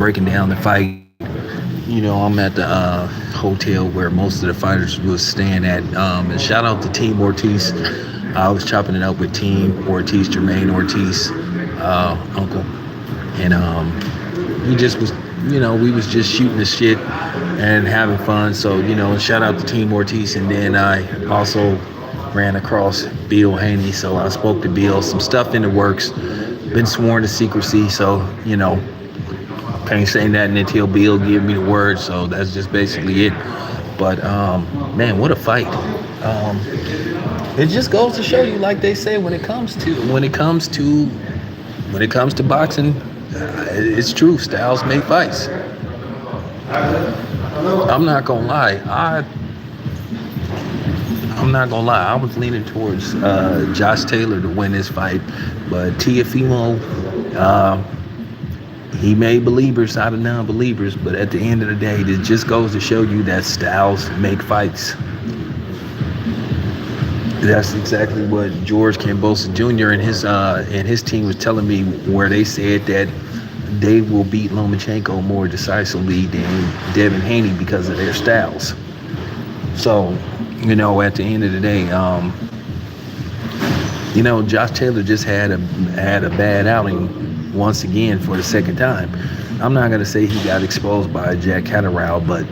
breaking down the fight. I'm at the hotel where most of the fighters was staying at. And shout out to Team Ortiz. I was chopping it up with Team Ortiz, Jermaine Ortiz, uncle, and he just was, we was just shooting the shit and having fun. So shout out to Team Ortiz, and then I also ran across Bill Haney. So I spoke to Bill, some stuff in the works, been sworn to secrecy. So can't say nothing until Bill give me the word. So that's just basically it. But man, what a fight! It just goes to show you, like they say, when it comes to boxing, it's true. Styles make fights. I'm not gonna lie. I'm not gonna lie. I was leaning towards Josh Taylor to win this fight, but Tiafimo, he made believers out of non-believers. But at the end of the day, it just goes to show you that styles make fights. That's exactly what George Cambosa Jr. and his team was telling me, where they said that they will beat Lomachenko more decisively than Devin Haney because of their styles. So, at the end of the day, Josh Taylor just had a bad outing once again for the second time. I'm not gonna say he got exposed by Jack Catterall, but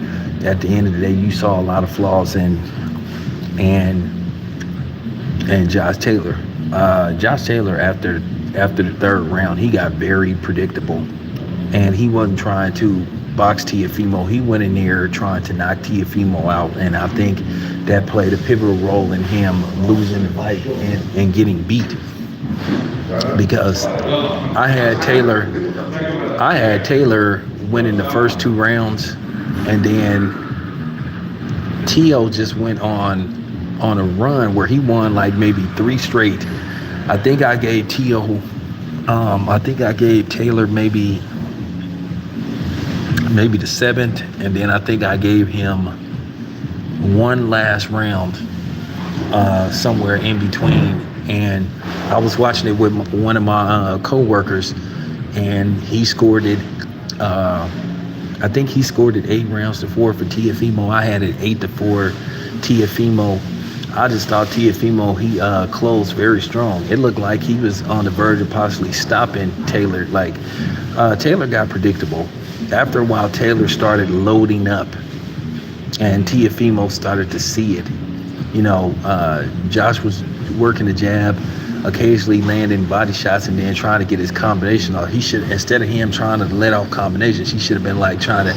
at the end of the day, you saw a lot of flaws in Josh Taylor. Josh Taylor, after the third round, he got very predictable, and he wasn't trying to box Tiafimo. He went in there trying to knock Tiafimo out, and I think that played a pivotal role in him losing the fight and getting beat. Because I had Taylor winning the first two rounds, and then Tio just went on a run where he won like maybe three straight. I think I gave Taylor maybe the seventh, and then I think I gave him one last round somewhere in between. And I was watching it with one of my co-workers, and he scored it. I think he scored it 8-4 for Tiafimo. I had it 8-4 Tiafimo. I just thought Tiafimo, he closed very strong. It looked like he was on the verge of possibly stopping Taylor. Taylor got predictable. After a while, Taylor started loading up, and Tiafimo started to see it. Josh was working the jab, occasionally landing body shots, and then trying to get his combination off. He should, instead of him trying to let off combinations, he should have been trying to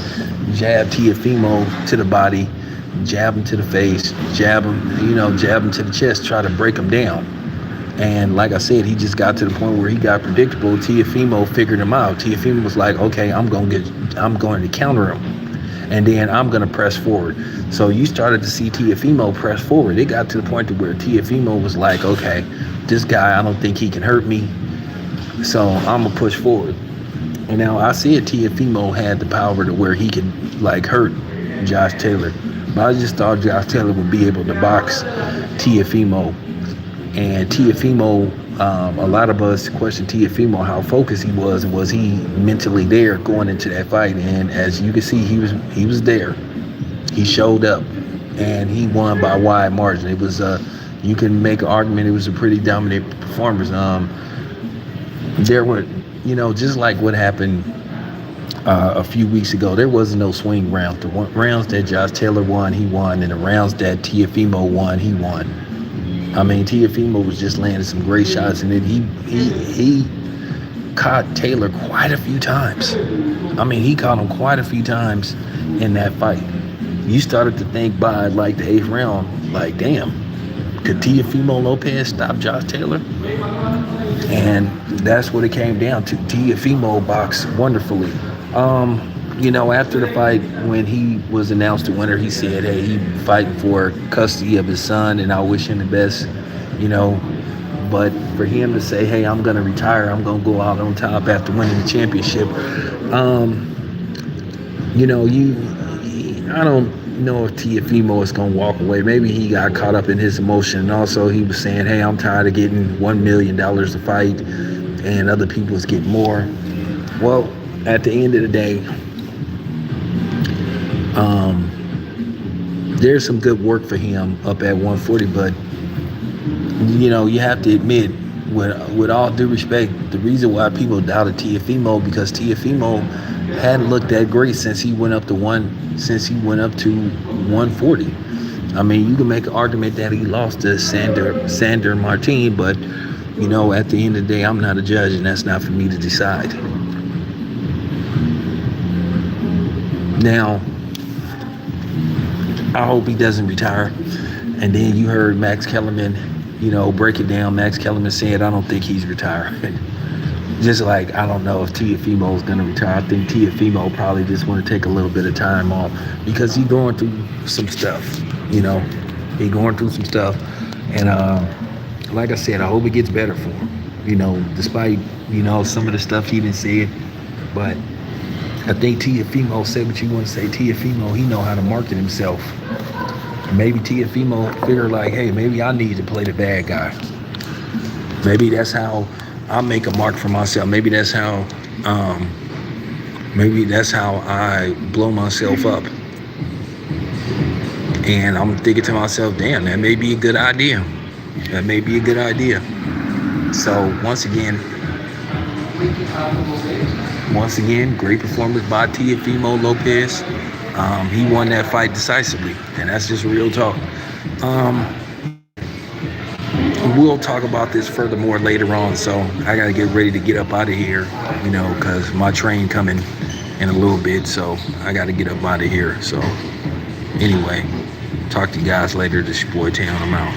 jab Tiafimo to the body, jab him to the face, jab him to the chest, try to break him down. And like I said, he just got to the point where he got predictable. Tiafimo figured him out. Tiafimo was like, okay, I'm going to counter him, and then I'm going to press forward. So you started to see Tiafimo press forward. It got to the point to where Tiafimo was like, okay, this guy, I don't think he can hurt me, so I'm going to push forward. And now I see Tiafimo had the power to where he could hurt Josh Taylor. But I just thought Josh Taylor would be able to box Tiafimo. And Tiafimo, a lot of us questioned Tiafimo, how focused he was, and was he mentally there going into that fight. And as you can see, he was there. He showed up, and he won by a wide margin. It was you can make an argument it was a pretty dominant performance. There were, just like what happened a few weeks ago, there was no swing round. The rounds that Josh Taylor won, he won, and the rounds that Tiafimo won, he won. I mean, Tiafimo was just landing some great shots, and then he caught Taylor quite a few times. I mean, he caught him quite a few times in that fight. You started to think by the 8th round, damn, could Teofimo Lopez stop Josh Taylor? And that's what it came down to. Teofimo boxed wonderfully. After the fight, when he was announced the winner, he said, hey, he fighting for custody of his son, and I wish him the best, But for him to say, hey, I'm going to retire, I'm going to go out on top after winning the championship, I don't know if Teofimo is going to walk away. Maybe he got caught up in his emotion. And also, he was saying, hey, I'm tired of getting $1 million to fight, and other people's getting more. Well, at the end of the day, there's some good work for him up at 140, but you have to admit, with all due respect, the reason why people doubted Tiafimo because Tiafimo hadn't looked that great since he went up to 140. I mean, you can make an argument that he lost to Sander Martin, but at the end of the day, I'm not a judge, and that's not for me to decide. Now, I hope he doesn't retire. And then you heard Max Kellerman, break it down. Max Kellerman said, I don't think he's retiring. Just like, I don't know if Tiafimo is going to retire. I think Tiafimo probably just want to take a little bit of time off because he's going through some stuff, He's going through some stuff. And like I said, I hope it gets better for him, despite, some of the stuff he done said. But I think Tiafimo, say what you want to say, Tiafimo, he know how to market himself. And maybe Tiafimo figure like, hey, maybe I need to play the bad guy. Maybe that's how I make a mark for myself. Maybe that's how I blow myself up. And I'm thinking to myself, damn, that may be a good idea. That may be a good idea. So once again, great performance by Teofimo Lopez. He won that fight decisively, and that's just real talk. We'll talk about this furthermore later on, so I got to get ready to get up out of here, because my train coming in a little bit, so I got to get up out of here. So anyway, talk to you guys later. This your boy Town. I'm out.